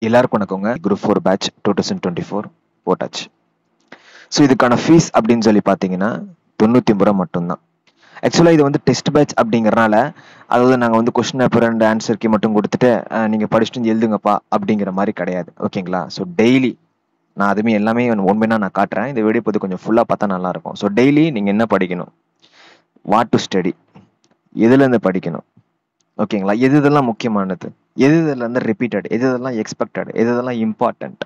எல்லாருக்கும் வணக்கங்க. Group 4 batch 2024 போட்டாச்சு. ஸோ இதுக்கான ஃபீஸ் அப்படின்னு சொல்லி பார்த்தீங்கன்னா 99 ரூபா மட்டும்தான். ஆக்சுவலாக இது வந்து டெஸ்ட் பேட்ச் அப்படிங்கிறனால, அதாவது நாங்கள் வந்து question paper and answer key மட்டும் கொடுத்துட்டு நீங்கள் படிச்சுட்டு வந்து எழுதுங்கப்பா அப்படிங்கிற மாதிரி கிடையாது. ஓகேங்களா? ஸோ டெய்லி நான் அதுமே எல்லாமே ஒன் நான் காட்டுறேன். இந்த வீடியோ பார்த்து கொஞ்சம் ஃபுல்லாக பார்த்தா நல்லா இருக்கும். ஸோ டெய்லி நீங்கள் என்ன படிக்கணும், வாட் டு ஸ்டடி, எதுலேருந்து படிக்கணும், ஓகேங்களா, எது இதெல்லாம் முக்கியமானது, எது இதில் வந்து ரிப்பீட்டட், எது இதெல்லாம் எக்ஸ்பெக்டட், எது இதெல்லாம் இம்பார்ட்டன்ட்,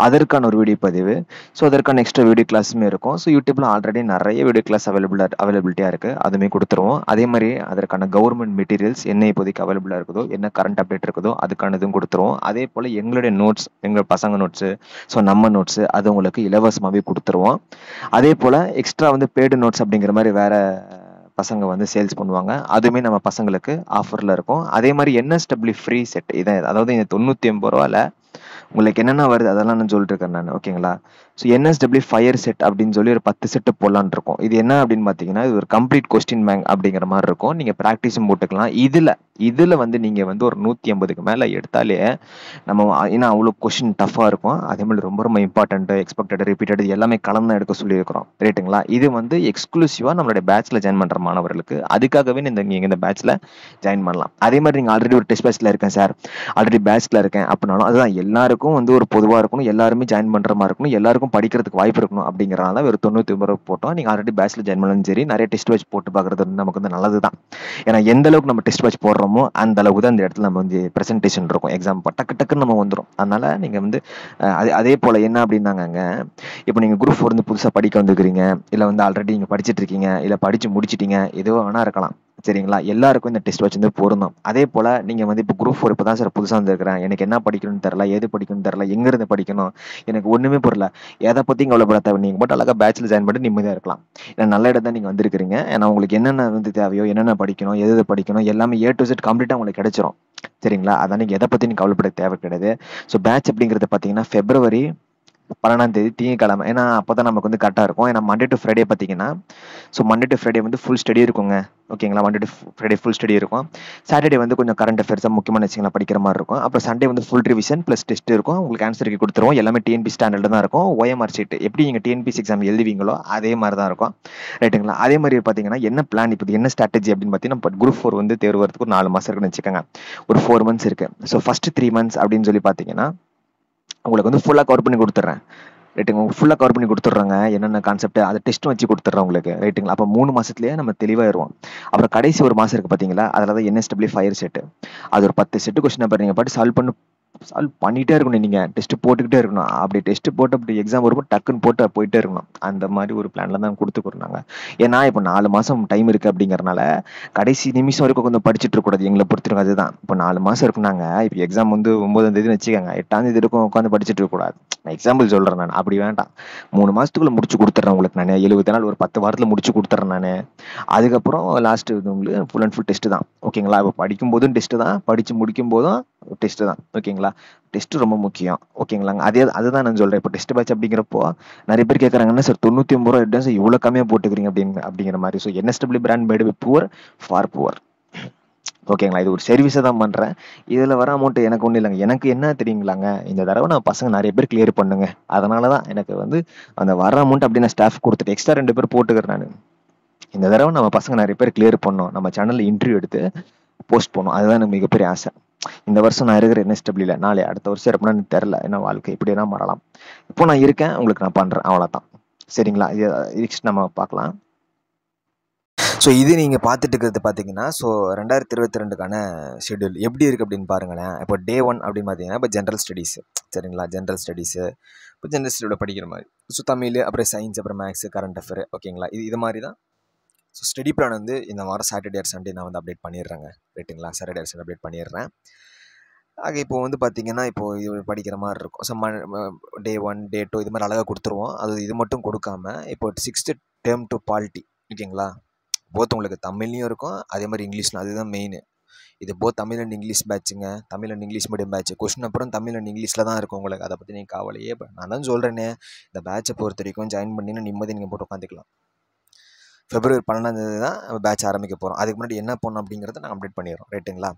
அதற்கான ஒரு வீடியோ பதிவு. ஸோ அதற்கான எக்ஸ்ட்ரா வீடியோ கிளாஸுமே இருக்கும். ஸோ யூடியூப்ல ஆல்ரெடி நிறைய வீடியோ கிளாஸ் அவைலபிலிட்டியாக இருக்குது, அதுவுமே கொடுத்துருவோம். அதே மாதிரி அதற்கான கவர்மெண்ட் மெட்டீரியல்ஸ் என்ன இப்போதைக்கு அவைலபிளாக இருக்குதோ, என்ன கரண்ட் அப்டேட் இருக்குதோ அதுக்கான இதுவும் கொடுத்துருவோம். அதே போல் எங்களுடைய நோட்ஸ், எங்கள் பசங்க நோட்ஸு, ஸோ நம்ம நோட்ஸு அது உங்களுக்கு இலவசமாகவே கொடுத்துருவோம். அதே போல் எக்ஸ்ட்ரா வந்து பெய்டு நோட்ஸ் அப்படிங்கிற மாதிரி வேறு பசங்க வந்து சேல்ஸ் பண்ணுவாங்க, அதுவுமே நம்ம பசங்களுக்கு ஆஃபரில் இருக்கும். அதே மாதிரி என்எஸ்டபிள்யூ ஃப்ரீ செட் இதை, அதாவது இந்த 99 ரூபாயில் உங்களுக்கு என்னென்ன வருது அதெல்லாம் நான் சொல்லிட்டு இருக்கேன் நான். ஓகேங்களா? ஸோ என்எஸ்டபிள்யூ ஃபயர் செட் அப்படின்னு சொல்லி ஒரு 10 செட்டு போடலான் இருக்கும். இது என்ன அப்படின்னு பார்த்தீங்கன்னா, இது ஒரு கம்ப்ளீட் கொஸ்டின் பேங்க் அப்படிங்கிற மாதிரி இருக்கும். நீங்கள் ப்ராக்டிஸும் போட்டுக்கலாம். இதில் வந்து நீங்கள் வந்து ஒரு 150க்கு மேலே எடுத்தாலே நம்ம, ஏன்னா அவ்வளோ கொஸ்டின் டஃப்பாக இருக்கும். அதே மாதிரி ரொம்ப ரொம்ப இம்பார்ட்டன்ட்டு, எக்ஸ்பெக்டட், ரிப்பீட்டட் எல்லாமே கலந்து எடுக்க சொல்லியிருக்கிறோம். ரைட்டுங்களா? இது வந்து எக்ஸ்க்ளூசிவாக நம்மளுடைய பேட்சில் ஜாயின் பண்ணுற மாணவர்களுக்கு, அதுக்காகவே நீங்கள் இந்த பேட்சில் ஜாயின் பண்ணலாம். அதே மாதிரி நீங்கள் ஆல்ரெடி ஒரு டெஸ்ட் பேட்சில் இருக்கேன் சார், ஆல்ரெடி பேட்சில் இருக்கேன் அப்படின்னாலும், அதுதான் எல்லாருக்கும் வந்து ஒரு பொதுவாக இருக்கணும், எல்லாருமே ஜாயின் பண்ணுற மாதிரி இருக்கணும், எல்லாருக்கும் படிக்கிறதுக்கு வாய்ப்பு இருக்கணும் அப்படிங்கிறனால ஒரு 99 ரூபா போட்டோம். நீங்கள் ஆல்ரெடி பேட்சில் ஜாயின் பண்ணாலும் சரி, நிறைய டெஸ்ட் பேட்ச் போட்டு பார்க்குறது வந்து நமக்கு வந்து நல்லது தான். ஏன்னா எந்த அளவுக்கு நம்ம டெஸ்ட் பேட்ச் போடுறோமோ அந்த அளவுக்கு தான் இந்த இடத்துல நம்ம வந்து ப்ரெசன்டேஷன் இருக்கும், எக்ஸாம் டக்கு டக்குன்னு நம்ம வந்துடும். அதனால நீங்கள் வந்து அதே போல் என்ன அப்படின்னாங்க, இப்போ நீங்கள் குரூப் 4 வந்து புதுசாக படிக்க வந்துருக்கிறீங்க, இல்லை வந்து ஆல்ரெடி நீங்கள் படிச்சுட்டு இருக்கீங்க, இல்லை படித்து முடிச்சிட்டீங்க, எதுவோ வேணா இருக்கலாம். சரிங்களா? எல்லாருக்கும் இந்த டெஸ்ட் பேட்ச் வந்து பொருந்தும். அதே போல் நீங்கள் வந்து இப்போ குரூப் 4 இப்போ தான் சார் புதுசாக வந்துருக்கிறேன், எனக்கு என்ன படிக்கணும்னு தெரில, எது படிக்கணும்னு தெரில, எங்கேருந்து படிக்கணும், எனக்கு ஒன்றுமே புரியல, எதை பற்றியும் கவலைப்பட தேவை, நீங்கள் மட்டும் அழகாக பேட்சில் ஜாயின் பண்ணி நிம்மதியாக இருக்கலாம். ஏன்னா நல்ல இடம் தான் நீங்கள் வந்திருக்கிறீங்க. ஏன்னா உங்களுக்கு என்னென்ன வந்து தேவையோ, என்னென்ன படிக்கணும், எது படிக்கணும் எல்லாமே A to Z கம்ப்ளீட்டாக உங்களுக்கு கிடைச்சிரும். சரிங்களா? அதான் நீங்கள் எதை பற்றி நீங்கள் கவலைப்பட தேவை கிடையாது. ஸோ பேட்ச் அப்படிங்கிறது பார்த்தீங்கன்னா February 12ஆம் தேதி திங்கக்கிழமை. ஏன்னா அப்போ தான் நமக்கு வந்து கரெக்டாக இருக்கும். ஏன்னா மண்டே டு ஃப்ரைடே பார்த்தீங்கன்னா, ஸோ மண்டே டு ஃப்ரைடே வந்து ஃபுல் ஸ்டடி இருக்குங்க. ஓகேங்களா? Monday to Friday full study இருக்கும். சாட்டர்டே வந்து கொஞ்சம் கரண்ட் அஃபேர்ஸாக முக்கியமான விஷயங்களை படிக்கிற மாதிரி இருக்கும். அப்புறம் சண்டே வந்து ஃபுல் ரிவிஷன் ப்ளஸ் டெஸ்ட் இருக்கும். உங்களுக்கு ஆன்சர் கீ கொடுத்துருவோம். எல்லாமே டிஎன்பி ஸ்டாண்டர்ட் தான் இருக்கும். OMR ஷீட் எப்படி நீங்கள் டிஎன்பிசி எக்ஸாம் எழுதுவீங்களோ அதே மாதிரி தான் இருக்கும். ரைட்டுங்களா? அதே மாதிரி பார்த்தீங்கன்னா என்ன பிளான், இப்போ என்ன ஸ்ட்ராட்டஜி அப்படின்னு பார்த்தீங்கன்னா, குரூப் 4 வந்து தேர்வு வரதுக்கு ஒரு 4 மாதம் இருக்குன்னு வச்சுக்கோங்க. ஒரு 4 மந்த்ஸ் இருக்குது. ஸோ ஃபஸ்ட்டு 3 மந்த்ஸ் அப்படின்னு சொல்லி பார்த்தீங்கன்னா உங்களுக்கு வந்து ஃபுல்லாக கவர் பண்ணி கொடுத்துட்றேன். ரைட்டுங்க? ஃபுல்லாக கவர் பண்ணி கொடுத்துட்றாங்க. என்னென்ன கான்செப்ட் அதை டெஸ்ட்டும் வச்சு கொடுத்துட்றேன் உங்களுக்கு. ரைட்டுங்களா? அப்போ 3 மாதத்துலேயே நம்ம தெளிவாயிருவோம். அப்புறம் கடைசி ஒரு மாதம் இருக்குது பார்த்தீங்களா, அதில் தான் என்எஸ்டபிள்யூ ஃபயர் செட்டு. அது ஒரு 10 செட்டு கொஸ்டின் பேப்பர் நீங்கள் பாட்டு சால்வ் பண்ணிகிட்டே இருக்கணும். நீங்கள் டெஸ்ட் போட்டுக்கிட்டே இருக்கணும். அப்படி டெஸ்ட் போட்டு அப்படி எக்ஸாம் வரும்போது டக்குன்னு போட்டு போயிட்டே இருக்கணும். அந்த மாதிரி ஒரு பிளானில் தான் கொடுத்துக்கிறோம் நாங்கள். ஏன்னா இப்போ 4 மாதம் டைம் இருக்குது அப்படிங்கிறனால கடைசி நிமிஷம் வரைக்கும் கொஞ்சம் படிச்சுட்டு இருக்கக்கூடாது. எங்களை பொறுத்திருக்கும் அதுதான். இப்போ 4 மாதம் இருக்குனாங்க. இப்போ எக்ஸாம் வந்து 9ஆம் தேதினு வச்சுக்கோங்க, 8ஆம் தேதி இருக்கும் உட்காந்து படிச்சுட்டு இருக்கக்கூடாது. நான் எக்ஸாம்பிள் சொல்கிறேன். நான் அப்படி வேண்டாம். 3 மாதத்துக்குள்ளே முடிச்சு கொடுத்துட்றேன் உங்களுக்கு. நான் 70 நாள் ஒரு 10 வாரத்தில் முடிச்சு கொடுத்துட்றேன் நான். அதுக்கப்புறம் லாஸ்ட் இது உங்களுக்கு ஃபுல் அண்ட் ஃபுல் டெஸ்ட்டு தான். ஓகேங்களா? இப்போ படிக்கும் போதும் டெஸ்ட்டு தான், படித்து முடிக்கும் போதும் டெஸ்ட்டு தான். ஓகேங்களா? டெஸ்ட்டு ரொம்ப முக்கியம். ஓகேங்களாங்க? அதுதான் நான் சொல்கிறேன். இப்போ டெஸ்ட் பேட்ச் அப்படிங்கிறப்போ நிறைய பேர் கேட்குறாங்கன்னா, சார் 99 ரூபா எப்படி சார் இவ்வளோ கம்மியாக போட்டுக்கிறீங்க அப்படிங்கிற மாதிரி. So NSW brand made with poor for poor. ஓகேங்களா? இது ஒரு சர்வீஸை தான் பண்ணுறேன். இதில் வர அமௌண்ட் எனக்கு ஒன்றும் இல்லைங்க. எனக்கு என்ன தெரியுங்களாங்க, இந்த தடவை நான் பசங்க நிறைய பேர் கிளியர் பண்ணுங்க. அதனால தான் எனக்கு வந்து அந்த வர அமௌண்ட் அப்படி நான் ஸ்டாஃப் கொடுத்துட்டு எக்ஸ்ட்ரா 2 பேர் போட்டுக்கிறேன் நான். இந்த தடவை நம்ம பசங்க நிறைய பேர் கிளியர் பண்ணோம், நம்ம சேனலில் இன்டர்வியூ எடுத்து போஸ்ட் பண்ணோம். அதுதான் எனக்கு மிகப்பெரிய ஆசை. இந்த வருஷம் நான் இருக்கிற என்எஸ்டபிள்யூல, நாளை அடுத்த வருஷம் எப்படின்னா எனக்கு தெரில. ஏன்னா வாழ்க்கை இப்படி தான் மாறலாம். இப்போ நான் இருக்கேன், உங்களுக்கு நான் பண்ணுறேன், அவ்வளோதான். சரிங்களா? நெக்ஸ்ட் நம்ம பார்க்கலாம். ஸோ இது நீங்கள் பார்த்துட்டு இருக்கிறது பார்த்தீங்கன்னா, ஸோ 2022க்கான ஷெட்யூல் எப்படி இருக்குது அப்படின்னு பாருங்களேன். இப்போ டே 1 அப்படின்னு பார்த்தீங்கன்னா, இப்போ ஜென்ரல் ஸ்டடீஸு. சரிங்களா? ஜென்ரல் ஸ்டடீஸு இப்போ ஜென்ரல் ஸ்டடியோட படிக்கிற மாதிரி. ஸோ தமிழ், அப்புறம் சயின்ஸ், அப்புறம் மேக்ஸு, கரண்ட் அஃபேர். ஓகேங்களா? இது மாதிரி தான். ஸோ ஸ்டடி பிளான் வந்து இந்த வாரம் சாட்டர்டே ஆர் சண்டே நான் வந்து அப்டேட் பண்ணிடுறேங்க. ரைட்டுங்களா? சாட்டர்டே ஆர் சண்டே அப்டேட் பண்ணிடுறேன். ஆக இப்போ வந்து பார்த்தீங்கன்னா, இப்போது இது படிக்கிற மாதிரி இருக்கும். ஸோ டே 1, டே 2 இது மாதிரி அழகாக கொடுத்துருவோம். அது இது மட்டும் கொடுக்காம இப்போ 6th டேர்ம் டு பாலிட்டி. ஓகேங்களா? போத் உங்களுக்கு தமிழ்லையும் இருக்கும், அதே மாதிரி இங்கிலீஷ்லையும். அதுதான் மெயின். இது போத் தமிழ் அண்ட் இங்கிலீஷ் பேட்சுங்க. Tamil and English medium batch. Question அப்புறம் தமிழ் அண்ட் இங்கிலீஷில் தான் இருக்கும் உங்களுக்கு. அதை பற்றி நீங்கள் கவலையே நான் தான் சொல்கிறேனே, இந்த பேட்சை பொறுத்த வரைக்கும் ஜாயின் பண்ணினா நிம்மதி நீங்கள் போட்டு உட்காந்துக்கலாம். February 12 தான் பேட்ச் ஆரம்பிக்க போகிறோம். அதுக்கு முன்னாடி என்ன பண்ணணும் அப்படிங்கிறத நான் அப்டேட் பண்ணிடுறோம். ரைட்டுங்களா?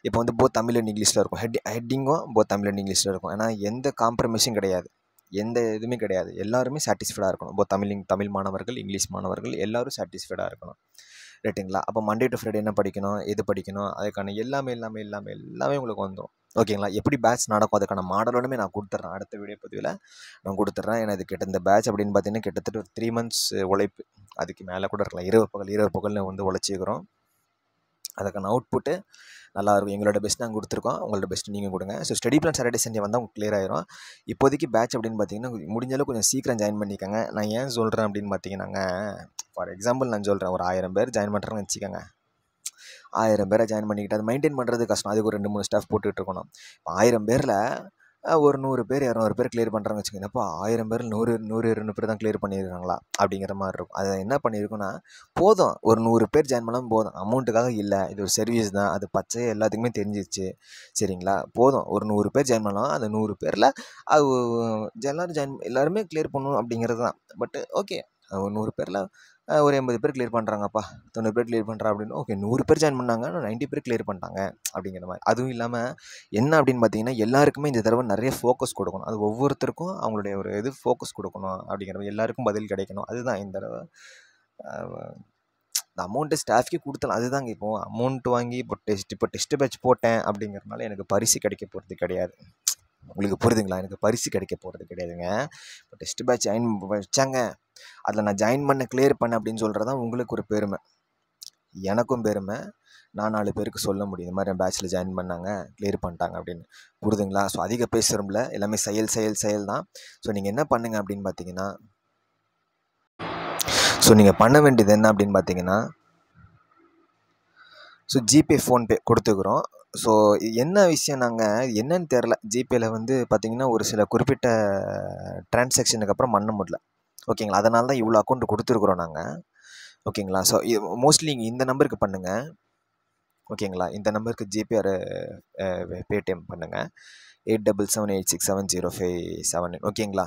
இப்போ வந்து போத் தமிழ் அண்ட் இங்கிலீஷில் இருக்கும். ஹெட்டிங்கும் போத் தமிழ் அண்ட் இங்கிலீஷில் இருக்கும். ஏன்னா எந்த காம்ப்ரமைஸும் கிடையாது, எந்த இதுவுமே கிடையாது. எல்லாருமே சாட்டிஸ்ஃபைடாக இருக்கணும். போத் தமிழ் மாணவர்கள், இங்கிலீஷ் மாணவர்கள் எல்லோரும் சாட்டிஸ்ஃபைடாக இருக்கணும். ரைட்டுங்களா? அப்போ மண்டே டு ஃப்ரைடே என்ன படிக்கணும், எது படிக்கணும், அதுக்கான எல்லாமே உங்களுக்கு வந்துடும். ஓகேங்களா? எப்படி பேட்ச் நடக்கும் அதுக்கான மாடலோடுமே நான் கொடுத்துட்றேன். அடுத்த வீடியோ பதிவில் நான் கொடுத்துட்றேன். ஏன்னா இது இந்த பேட்ச் அப்படின்னு பார்த்தீங்கன்னா கிட்டத்தட்ட ஒரு 3 months உழைப்பு, அதுக்கு மேலே கூட இருக்கலாம். இரவு பகல்னு வந்து உழைச்சிக்கிறோம். அதுக்கான அவுட்புட்டு நல்லாயிருக்கும். எங்களோட பெஸ்ட் நாங்கள் கொடுத்துருக்கோம், உங்களோட பெஸ்ட் நீங்கள் கொடுங்க. So study plan Saturday Sunday வந்தால் உங்களுக்கு கிளியர் ஆயிரும். இப்போதைக்கு பேட்ச் அப்படின்னு பார்த்தீங்கன்னா முடிஞ்சாலும் கொஞ்சம் சீக்கிரம் ஜாயின் பண்ணிக்கோங்க. நான் ஏன் சொல்கிறேன் அப்படின்னு பார்த்தீங்கன்னாங்க, ஃபார் எக்ஸாம்பிள் நான் சொல்கிறேன், ஒரு 1000 பேர் ஜாயின் பண்ணுறேன்னு வச்சுக்கோங்க. 1000 பேரை ஜாயின் பண்ணிக்கிட்டு அது மெயின்டைன் பண்ணுறது கஷ்டம். அதுக்கு ஒரு 2-3 ஸ்டாஃப் போட்டுக்கிட்டு இருக்கணும். இப்போ 1000 பேரில் ஒரு 100 பேர் 200 பேர் கிளியர் பண்ணுறாங்க வச்சுக்கோங்க. அப்போ 1000 பேர் 100 பேர் தான் கிளியர் பண்ணியிருக்காங்களா அப்படிங்கிற மாதிரி இருக்கும். அதை என்ன பண்ணியிருக்குன்னா, போதும் ஒரு 100 பேர் ஜாயின் பண்ணாலும் போதும், அமௌண்ட்டுக்காக இல்லை, இது ஒரு சர்வீஸ் தான், அது பச்சையாக எல்லாத்துக்குமே தெரிஞ்சிருச்சு. சரிங்களா? போதும் ஒரு 100 பேர் ஜாயின் பண்ணலாம். அந்த 100 பேரில் அது எல்லாருமே கிளியர் பண்ணணும் அப்படிங்கிறது தான். பட் ஓகே, ஒரு 100 பேரில் ஒரு 80 பேர் கிளியர் பண்ணுறாங்கப்பா, 90 பேர் கிளியர் பண்ணுறா அப்படின்னு. ஓகே, 100 பேர் ஜாயின் பண்ணாங்க, 90 பேர் கிளியர் பண்ணிட்டாங்க அப்படிங்கிற மாதிரி. அதுவும் இல்லாமல் என்ன அப்படின்னு பார்த்தீங்கன்னா, எல்லாருக்குமே இந்த தடவை நிறைய ஃபோக்கஸ் கொடுக்கணும். அது ஒவ்வொருத்தருக்கும் அவங்களுடைய ஒரு இது ஃபோக்கஸ் கொடுக்கணும் அப்படிங்கிற மாதிரி, எல்லாருக்கும் பதில் கிடைக்கணும். அதுதான் இந்த தடவை இந்த அமௌண்ட்டு ஸ்டாஃப்கே கொடுத்தலாம். அதுதாங்க. இப்போது அமௌண்ட் வாங்கி இப்போ டெஸ்ட் பேட்ச் போட்டேன் அப்படிங்கிறதுனால எனக்கு பரிசு கிடைக்க போகிறது கிடையாது. உங்களுக்கு புரியுதுங்களா? எனக்கு பரிசு கிடைக்க போகிறது கிடையாதுங்க. இப்போ டெஸ்ட் பேட்ச் ஜாயின் வச்சாங்க, அதில் நான் ஜாயின் பண்ண கிளியர் பண்ணேன் அப்படின்னு சொல்கிறது தான் உங்களுக்கு ஒரு பெருமை, எனக்கும் பெருமை. நான் 4 பேருக்கு சொல்ல முடியும், இந்த மாதிரி என் பேட்சில் ஜாயின் பண்ணாங்க, கிளியர் பண்ணிட்டாங்க அப்படின்னு. புரியுதுங்களா? ஸோ அதிக பேசுகிறோம்ல, எல்லாமே செயல் தான். ஸோ நீங்கள் என்ன பண்ணுங்க அப்படின்னு பார்த்தீங்கன்னா, நீங்கள் பண்ண வேண்டியது என்ன அப்படின்னு பார்த்தீங்கன்னா, ஸோ ஜிபே ஃபோன்பே கொடுத்துக்கிறோம். ஸோ என்ன விஷயம், நாங்கள் என்னன்னு தெரில, ஜிபேயில் வந்து பார்த்திங்கன்னா ஒரு சில குறிப்பிட்ட டிரான்சாக்ஷனுக்கு அப்புறம் பண்ண முடியல. ஓகேங்களா? அதனால தான் இவ்வளோ அக்கௌண்ட் கொடுத்துருக்குறோம் நாங்கள். ஓகேங்களா? ஸோ மோஸ்ட்லி நீங்கள் இந்த நம்பருக்கு பண்ணுங்கள். ஓகேங்களா? இந்த நம்பருக்கு ஜிபே ஆர் பேடிஎம் பண்ணுங்கள். 8778670579. ஓகேங்களா?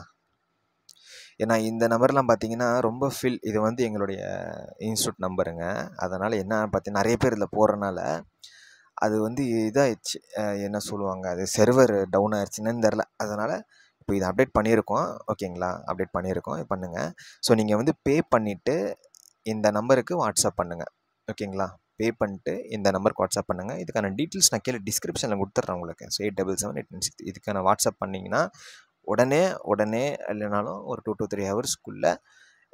ஏன்னா இந்த நம்பர்லாம் பார்த்தீங்கன்னா ரொம்ப இது வந்து எங்களுடைய இன்ஸ்டியூட் நம்பருங்க. அதனால் என்ன பார்த்தீங்கன்னா நிறைய பேர் இதில் போடுறனால அது வந்து இதாகிடுச்சு, என்ன சொல்லுவாங்க, அது சர்வர் டவுன் ஆயிடுச்சுன்னு தெரில. அதனால் இப்போ இதை அப்டேட் பண்ணியிருக்கோம். ஓகேங்களா? அப்டேட் பண்ணியிருக்கோம், பண்ணுங்கள். ஸோ நீங்கள் வந்து பே பண்ணிவிட்டு இந்த நம்பருக்கு வாட்ஸ்அப் பண்ணுங்கள். ஓகேங்களா? பே பண்ணிட்டு இந்த நம்பருக்கு வாட்ஸ்அப் பண்ணுங்கள். இதுக்கான டீட்டெயில்ஸ் நான் கீழே டிஸ்கிரிப்ஷனில் கொடுத்துட்றேன் உங்களுக்கு. ஸோ 877896 இதுக்கான வாட்ஸ்அப் பண்ணிங்கன்னா உடனே இல்லைனாலும் ஒரு 2 to 3 ஹவர்ஸ்க்குள்ளே,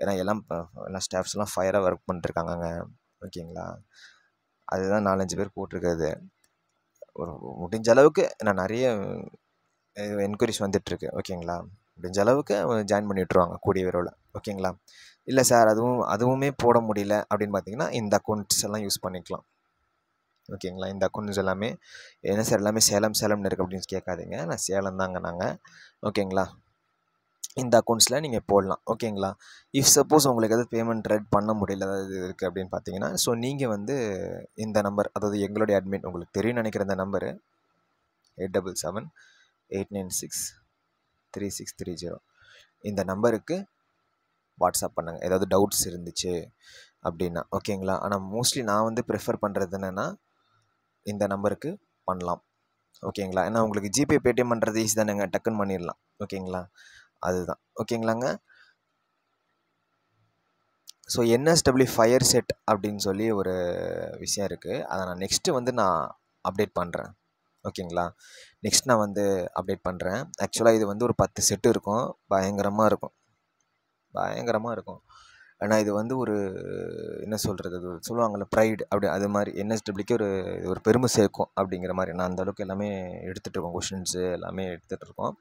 ஏன்னா எல்லாம் ஸ்டாஃப்ஸ்லாம் ஃபயராக ஒர்க் பண்ணிட்டுருக்காங்கங்க. ஓகேங்களா? அதுதான் 4-5 பேர் போட்டிருக்காது. ஒரு முடிஞ்ச அளவுக்கு நான் நிறைய என்கொயரிஸ் வந்துட்டுருக்கு. ஓகேங்களா? முடிஞ்ச அளவுக்கு ஜாயின் பண்ணி விட்ருவாங்க கூடிய விரைவில். ஓகேங்களா? இல்லை சார் அதுவுமே போட முடியல அப்படின்னு பார்த்தீங்கன்னா இந்த அக்கௌண்ட்ஸ் எல்லாம் யூஸ் பண்ணிக்கலாம். ஓகேங்களா? இந்த அக்கௌண்ட்ஸ் எல்லாமே என்ன சார் எல்லாமே சேலம்னு இருக்குது அப்படின்னு கேட்காதீங்க, நான் சேலம் தாங்க நாங்கள். ஓகேங்களா? இந்த அக்கௌண்ட்ஸில் நீங்கள் போடலாம். ஓகேங்களா? இஃப் சப்போஸ் உங்களுக்கு எதாவது பேமெண்ட் ரெட் பண்ண முடியல, அதாவது இருக்குது அப்படின்னு பார்த்தீங்கன்னா, ஸோ நீங்கள் வந்து இந்த நம்பர், அதாவது எங்களுடைய அட்மின் உங்களுக்கு தெரியும் நினைக்கிற இந்த நம்பரு 8778963630 இந்த நம்பருக்கு வாட்ஸ்அப் பண்ணுங்கள் ஏதாவது டவுட்ஸ் இருந்துச்சு அப்படின்னா. ஓகேங்களா? ஆனால் மோஸ்ட்லி நான் வந்து ப்ரிஃபர் பண்ணுறது என்னென்னா இந்த நம்பருக்கு பண்ணலாம். ஓகேங்களா? ஏன்னா உங்களுக்கு ஜிபே பேடிஎம் பண்ணுறது ஈஸி தானேங்க, டக்குன்னு பண்ணிடலாம். ஓகேங்களா? அதுதான். ஓகேங்களாங்க? ஸோ என்எஸ்டபிள்யூ ஃபயர் செட் அப்படின்னு சொல்லி ஒரு விஷயம் இருக்குது. அதை நான் நெக்ஸ்ட்டு வந்து நான் அப்டேட் பண்ணுறேன். ஓகேங்களா? நெக்ஸ்ட் நான் வந்து அப்டேட் பண்ணுறேன். ஆக்சுவலாக இது வந்து ஒரு 10 செட்டு இருக்கும். பயங்கரமாக இருக்கும். ஆனால் இது வந்து ஒரு என்ன சொல்கிறது, அது சொல்லுவாங்கள்ல ப்ரைடு, அப்படி அது மாதிரி என்எஸ்டபிள்யூக்கு ஒரு பெருமை சேர்க்கும் அப்படிங்கிற மாதிரி. நான் அந்தளவுக்கு எல்லாமே எடுத்துகிட்டு இருக்கோம், கொஷின்ஸு எல்லாமே எடுத்துகிட்டு இருக்கோம்.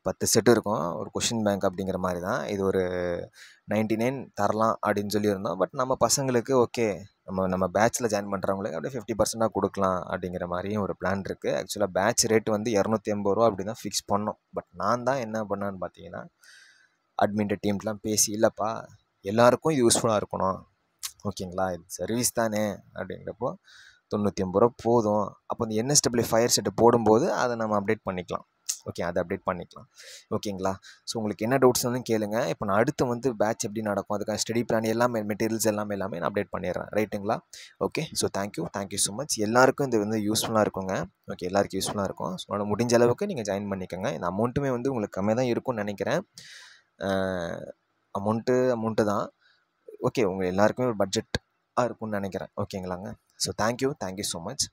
10 செட்டு இருக்கும், ஒரு கொஷின் பேங்க் அப்படிங்கிற மாதிரி தான். இது ஒரு 99 தரலாம் அப்படின்னு சொல்லியிருந்தோம். பட் நம்ம பசங்களுக்கு ஓகே, நம்ம பேட்சில் ஜாயின் பண்ணுறவங்களுக்கு அப்படியே 50% கொடுக்கலாம் அப்படிங்கிற மாதிரியும் ஒரு பிளான் இருக்குது. ஆக்சுவலாக பேட்ச் ரேட்டு வந்து 280 ரூபா அப்படி தான் ஃபிக்ஸ் பண்ணோம். பட் நான் தான் என்ன பண்ணேன்னு பார்த்தீங்கன்னா, அட்மின் டீம்லாம் பேசி, இல்லைப்பா எல்லாருக்கும் இது யூஸ்ஃபுல்லாக இருக்கணும், ஓகேங்களா, இது சர்வீஸ் தானே அப்படிங்கிறப்போ 99 ரூபா போதும். அப்போ இந்த என்எஸ்டபிள்யூ ஃபயர் செட்டு போடும்போது அதை நம்ம அப்டேட் பண்ணிக்கலாம். ஓகே, அதை அப்டேட் பண்ணிக்கலாம். ஓகேங்களா? ஸோ உங்களுக்கு என்ன டவுட்ஸ்னாலும் கேளுங்க. இப்போ நான் அடுத்து வந்து பேட்ச் எப்படி நடக்கும், அதுக்கான ஸ்டடி பிளான் எல்லாமே, மெட்டீரியல்ஸ் எல்லாமே நான் அப்டேட் பண்ணிடுறேன். ரைட்டுங்களா? Okay. So thank you so much. எல்லாருக்கும் இது வந்து யூஸ்ஃபுல்லாக இருக்குங்க. ஓகே, எல்லாருக்கும் யூஸ்ஃபுல்லாக இருக்கும். ஸோ அதனால் முடிஞ்ச அளவுக்கு நீங்கள் ஜாயின் பண்ணிக்கோங்க. இந்த அமௌண்ட்டுமே வந்து உங்களுக்கு கம்மியாக தான் இருக்கும்னு நினைக்கிறேன். அமௌண்ட்டு தான். ஓகே, உங்கள் எல்லாருக்குமே ஒரு பட்ஜெட்டாக இருக்கும்னு நினைக்கிறேன். ஓகேங்களாங்க? So thank you so much.